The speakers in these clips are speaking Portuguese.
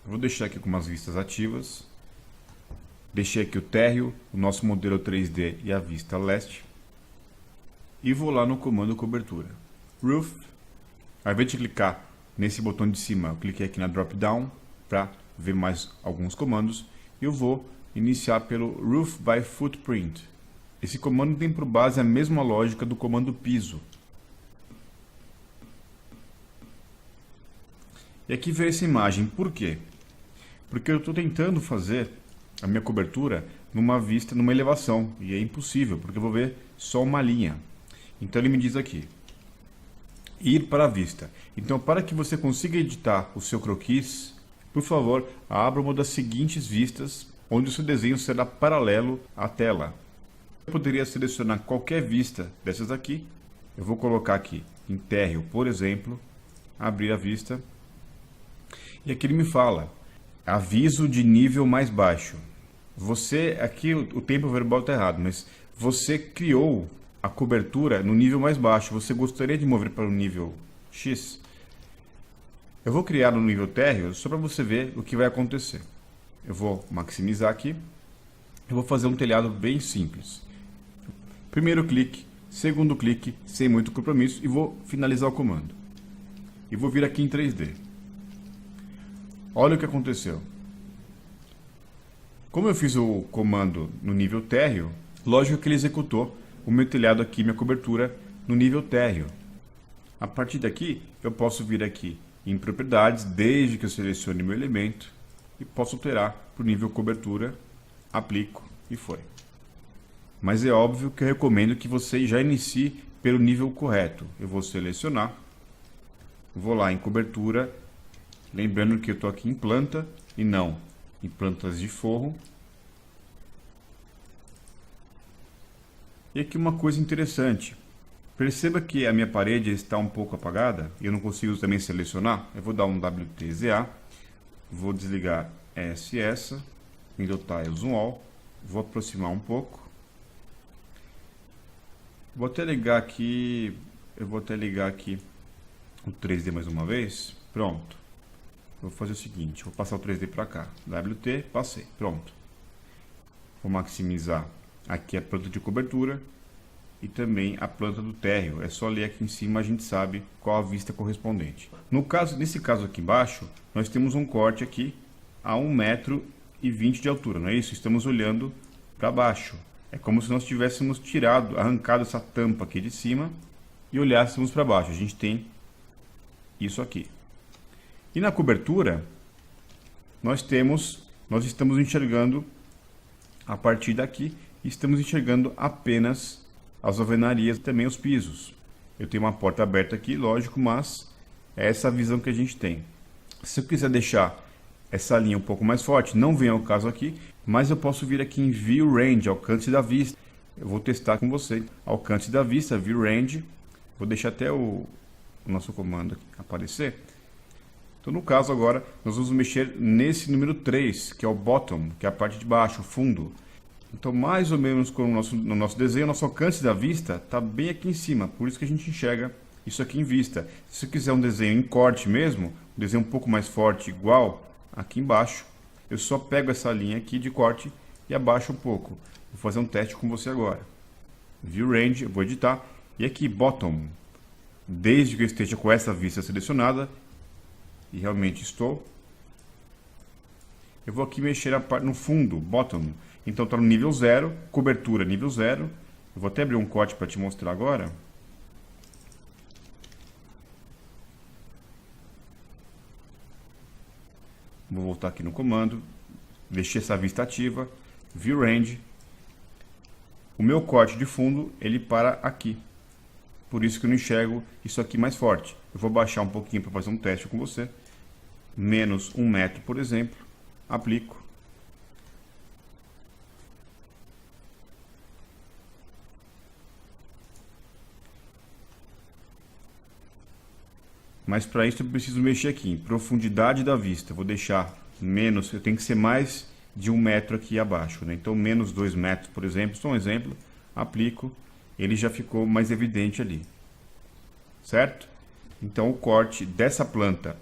Vou deixar aqui com umas vistas ativas. Deixei aqui o térreo, o nosso modelo 3D e a vista leste. E vou lá no comando cobertura. Roof. Ao invés de clicar nesse botão de cima, eu cliquei aqui na drop down para ver mais alguns comandos. E eu vou iniciar pelo Roof by Footprint. Esse comando tem por base a mesma lógica do comando piso. E aqui veio essa imagem. Por quê? Porque eu estou tentando fazer a minha cobertura numa vista, numa elevação. E é impossível, porque eu vou ver só uma linha. Então ele me diz aqui, ir para a vista. Então, para que você consiga editar o seu croquis, por favor, abra uma das seguintes vistas, onde o seu desenho será paralelo à tela. Eu poderia selecionar qualquer vista dessas aqui. Eu vou colocar aqui em térreo, por exemplo, abrir a vista. E aqui ele me fala, aviso de nível mais baixo. Você, aqui o tempo verbal está errado, mas você criou a cobertura no nível mais baixo. Você gostaria de mover para o nível X? Eu vou criar no nível térreo só para você ver o que vai acontecer. Eu vou maximizar aqui. Eu vou fazer um telhado bem simples. Primeiro clique, segundo clique, sem muito compromisso, e vou finalizar o comando. E vou vir aqui em 3D. Olha o que aconteceu. Como eu fiz o comando no nível térreo, lógico que ele executou o meu telhado aqui, minha cobertura, no nível térreo. A partir daqui, eu posso vir aqui em propriedades, desde que eu selecione meu elemento, e posso alterar para o nível cobertura, aplico e foi. Mas é óbvio que eu recomendo que você já inicie pelo nível correto. Eu vou selecionar, vou lá em cobertura, lembrando que eu estou aqui em planta e não em plantas de forro. E aqui uma coisa interessante. Perceba que a minha parede está um pouco apagada e eu não consigo também selecionar. Eu vou dar um WTZA, vou desligar essa, Window Tiles Zoom All, vou aproximar um pouco. Vou até ligar aqui, eu vou até ligar aqui o 3D mais uma vez. Pronto. Vou fazer o seguinte, vou passar o 3D para cá. WT, passei, pronto. Vou maximizar aqui a planta de cobertura e também a planta do térreo. É só ler aqui em cima, a gente sabe qual a vista correspondente. Nesse caso aqui embaixo, nós temos um corte aqui a 1,20 m de altura, não é isso? Estamos olhando para baixo. É como se nós tivéssemos arrancado essa tampa aqui de cima e olhássemos para baixo. A gente tem isso aqui. E na cobertura, nós estamos enxergando a partir daqui, estamos enxergando apenas as alvenarias e também os pisos. Eu tenho uma porta aberta aqui, lógico, mas é essa visão que a gente tem. Se eu quiser deixar essa linha um pouco mais forte, não vem ao caso aqui, mas eu posso vir aqui em View Range, alcance da vista. Eu vou testar com você. Alcance da vista, View Range. Vou deixar até o nosso comando aparecer. Então, no caso agora, nós vamos mexer nesse número 3, que é o bottom, que é a parte de baixo, o fundo. Então, mais ou menos como no nosso desenho, nosso alcance da vista está bem aqui em cima. Por isso que a gente enxerga isso aqui em vista. Se você quiser um desenho em corte mesmo, um desenho um pouco mais forte, igual aqui embaixo, eu só pego essa linha aqui de corte e abaixo um pouco. Vou fazer um teste com você agora. View Range, eu vou editar. E aqui, Bottom. Desde que eu esteja com essa vista selecionada, e realmente estou, eu vou aqui mexer no fundo, Bottom. Então está no nível 0, cobertura nível 0. Eu vou até abrir um corte para te mostrar agora. Vou voltar aqui no comando, deixei essa vista ativa, View Range. O meu corte de fundo, ele para aqui. Por isso que eu não enxergo isso aqui mais forte. Eu vou baixar um pouquinho para fazer um teste com você. Menos 1 metro, por exemplo. Aplico. Mas para isso eu preciso mexer aqui em profundidade da vista. Eu vou deixar menos, eu tenho que ser mais de 1 metro aqui abaixo, né? Então menos 2 metros, por exemplo, só um exemplo, aplico, ele já ficou mais evidente ali, certo? Então o corte dessa planta,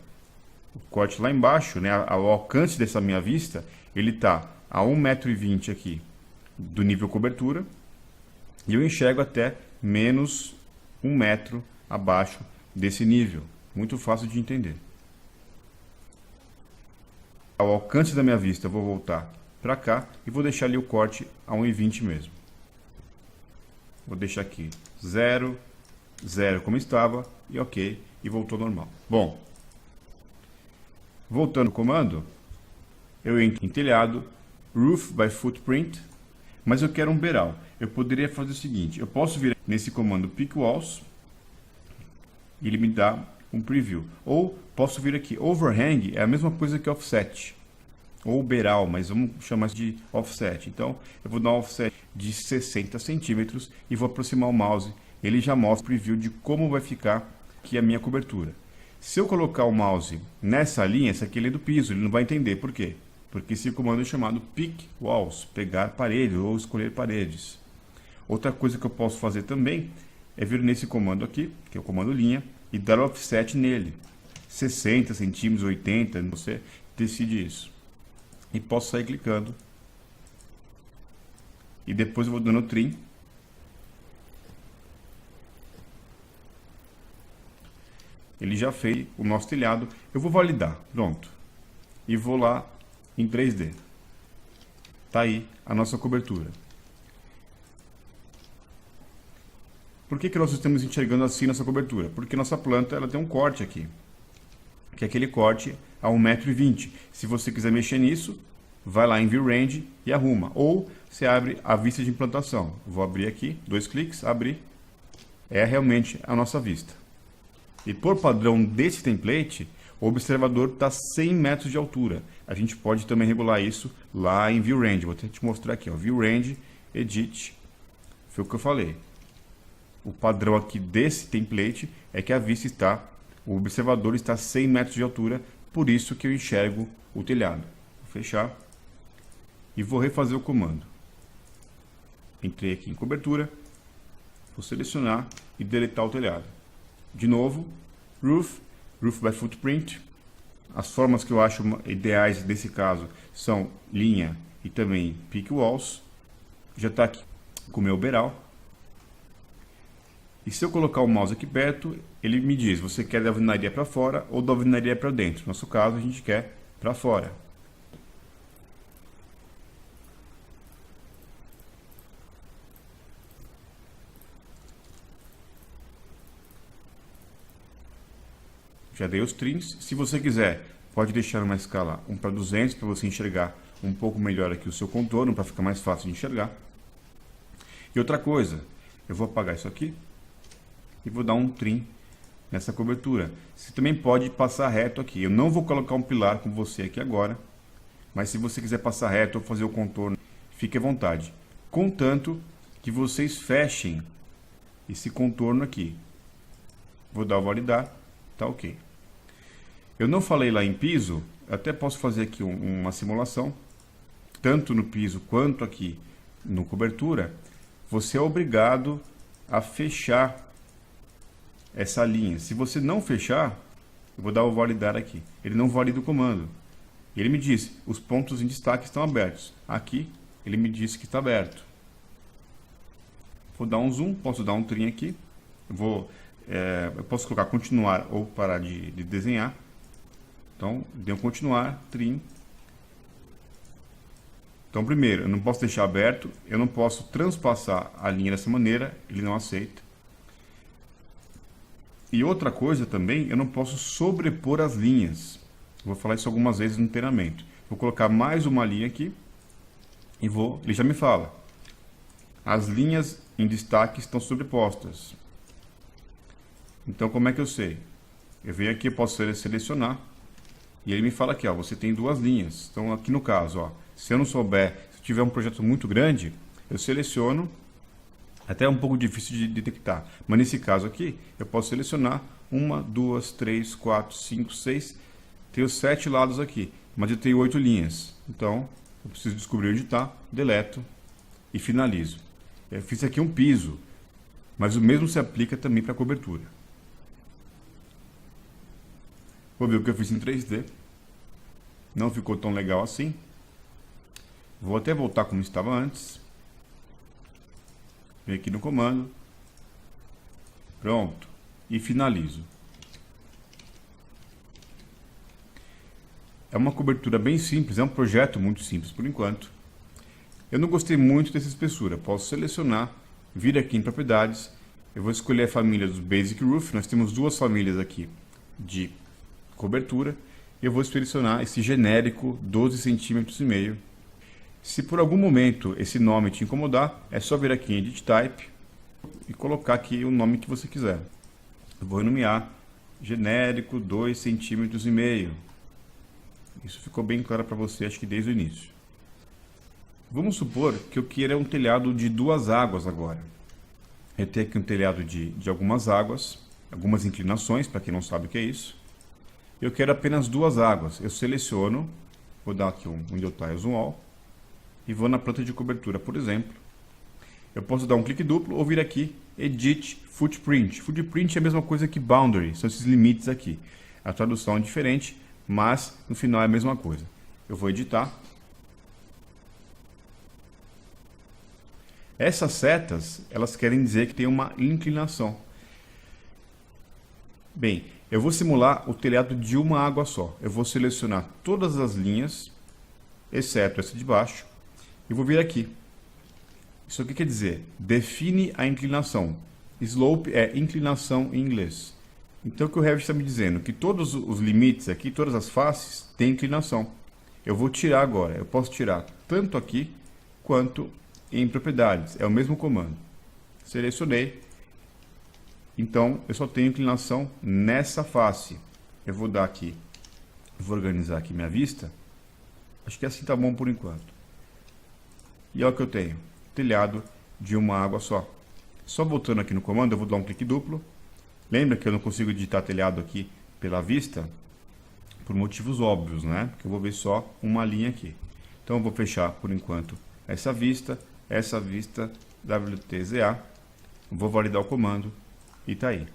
o corte lá embaixo, né, ao alcance dessa minha vista, ele está a 1,20 m aqui do nível cobertura, e eu enxergo até menos 1 metro abaixo desse nível. Muito fácil de entender. Ao alcance da minha vista, eu vou voltar para cá e vou deixar ali o corte a 1,20 m mesmo. Vou deixar aqui 0, 0 como estava e ok, e voltou normal. Bom, voltando ao comando, eu entro em telhado, Roof by Footprint, mas eu quero um beiral. Eu poderia fazer o seguinte, eu posso vir nesse comando Pick Walls, e ele me dá um preview. Ou posso vir aqui, Overhang é a mesma coisa que Offset, ou beiral, mas vamos chamar isso de Offset. Então, eu vou dar um offset de 60 centímetros e vou aproximar o mouse. Ele já mostra o preview de como vai ficar aqui a minha cobertura. Se eu colocar o mouse nessa linha, essa aqui ele é do piso, ele não vai entender. Por quê? Porque esse comando é chamado Pick Walls, pegar paredes ou escolher paredes. Outra coisa que eu posso fazer também é vir nesse comando aqui, que é o comando linha, e dar offset nele. 60 centímetros, 80, você decide isso. E posso sair clicando. E depois eu vou dando trim. Ele já fez o nosso telhado. Eu vou validar. Pronto. E vou lá em 3D. Tá aí a nossa cobertura. Por que nós estamos enxergando assim nossa cobertura? Porque nossa planta ela tem um corte aqui. Que é aquele corte a 1,20 m. Se você quiser mexer nisso, vai lá em View Range e arruma. Ou você abre a vista de implantação. Vou abrir aqui, 2 cliques, abrir. É realmente a nossa vista. E por padrão desse template, o observador está 100 metros de altura. A gente pode também regular isso lá em View Range. Vou te mostrar aqui, ó, View Range, Edit. Foi o que eu falei. O padrão aqui desse template é que a vista está, o observador está a 100 metros de altura, por isso que eu enxergo o telhado. Vou fechar e vou refazer o comando. Entrei aqui em cobertura, vou selecionar e deletar o telhado. De novo, Roof by Footprint. As formas que eu acho ideais nesse caso são linha e também Pick Walls. Já está aqui com o meu beiral. E se eu colocar o mouse aqui perto, ele me diz, você quer da alvenaria para fora ou da alvenaria para dentro. No nosso caso, a gente quer para fora. Já dei os trims. Se você quiser, pode deixar numa escala 1:200 para você enxergar um pouco melhor aqui o seu contorno, para ficar mais fácil de enxergar. E outra coisa, eu vou apagar isso aqui e vou dar um trim nessa cobertura. Você também pode passar reto aqui. Eu não vou colocar um pilar com você aqui agora, mas se você quiser passar reto ou fazer o contorno, fique à vontade. Contanto que vocês fechem esse contorno aqui. Vou dar o validar, tá ok. Eu não falei lá em piso, até posso fazer aqui uma simulação, tanto no piso quanto aqui no cobertura. Você é obrigado a fechar essa linha. Se você não fechar, eu vou dar o validar aqui. Ele não valida o comando. Ele me diz, os pontos em destaque estão abertos. Aqui, ele me diz que está aberto. Vou dar um zoom, posso dar um trim aqui. Eu posso colocar continuar ou parar de desenhar. Então, deu continuar, trim. Então, primeiro, eu não posso deixar aberto, eu não posso transpassar a linha dessa maneira, ele não aceita. E outra coisa também, eu não posso sobrepor as linhas. Vou falar isso algumas vezes no treinamento. Vou colocar mais uma linha aqui e ele já me fala. As linhas em destaque estão sobrepostas. Então, como é que eu sei? Eu venho aqui, eu posso selecionar e ele me fala aqui, ó, você tem duas linhas. Então, aqui no caso, ó, se eu não souber, se tiver um projeto muito grande, eu seleciono. Até é um pouco difícil de detectar, mas nesse caso aqui, eu posso selecionar 1, 2, 3, 4, 5, 6, tenho 7 lados aqui, mas eu tenho 8 linhas, então eu preciso descobrir onde está, deleto e finalizo. Eu fiz aqui um piso, mas o mesmo se aplica também para a cobertura. Vou ver o que eu fiz em 3D. Não ficou tão legal assim. Vou até voltar como estava antes. Vem aqui no comando. Pronto. E finalizo. É uma cobertura bem simples, é um projeto muito simples por enquanto. Eu não gostei muito dessa espessura. Posso selecionar, vir aqui em propriedades. Eu vou escolher a família dos Basic Roof. Nós temos duas famílias aqui de cobertura. Eu vou selecionar esse genérico 12 centímetros e meio. Se por algum momento esse nome te incomodar, é só vir aqui em Edit Type e colocar aqui o nome que você quiser. Eu vou renomear genérico 2 centímetros e meio. Isso ficou bem claro para você, acho que desde o início. Vamos supor que eu queira um telhado de 2 águas agora. Eu tenho aqui um telhado de algumas águas, algumas inclinações, para quem não sabe o que é isso. Eu quero apenas 2 águas. Eu seleciono, vou dar aqui um Window Tiles All, e vou na planta de cobertura, por exemplo. Eu posso dar um clique duplo ou vir aqui, Edit Footprint. Footprint é a mesma coisa que Boundary, são esses limites aqui. A tradução é diferente, mas no final é a mesma coisa. Eu vou editar. Essas setas, elas querem dizer que tem uma inclinação. Bem, eu vou simular o telhado de uma água só. Eu vou selecionar todas as linhas, exceto essa de baixo, e vou vir aqui. Isso aqui quer dizer, define a inclinação. Slope é inclinação em inglês. Então o que o Revit está me dizendo? Que todos os limites aqui, todas as faces, têm inclinação. Eu vou tirar agora. Eu posso tirar tanto aqui, quanto em propriedades. É o mesmo comando. Selecionei. Então eu só tenho inclinação nessa face. Eu vou dar aqui, vou organizar aqui minha vista. Acho que assim tá bom por enquanto. E olha o que eu tenho. Telhado de uma água só. Só voltando aqui no comando, eu vou dar um clique duplo. Lembra que eu não consigo editar telhado aqui pela vista? Por motivos óbvios, né? Porque eu vou ver só uma linha aqui. Então eu vou fechar por enquanto essa vista WTZA. Vou validar o comando e tá aí.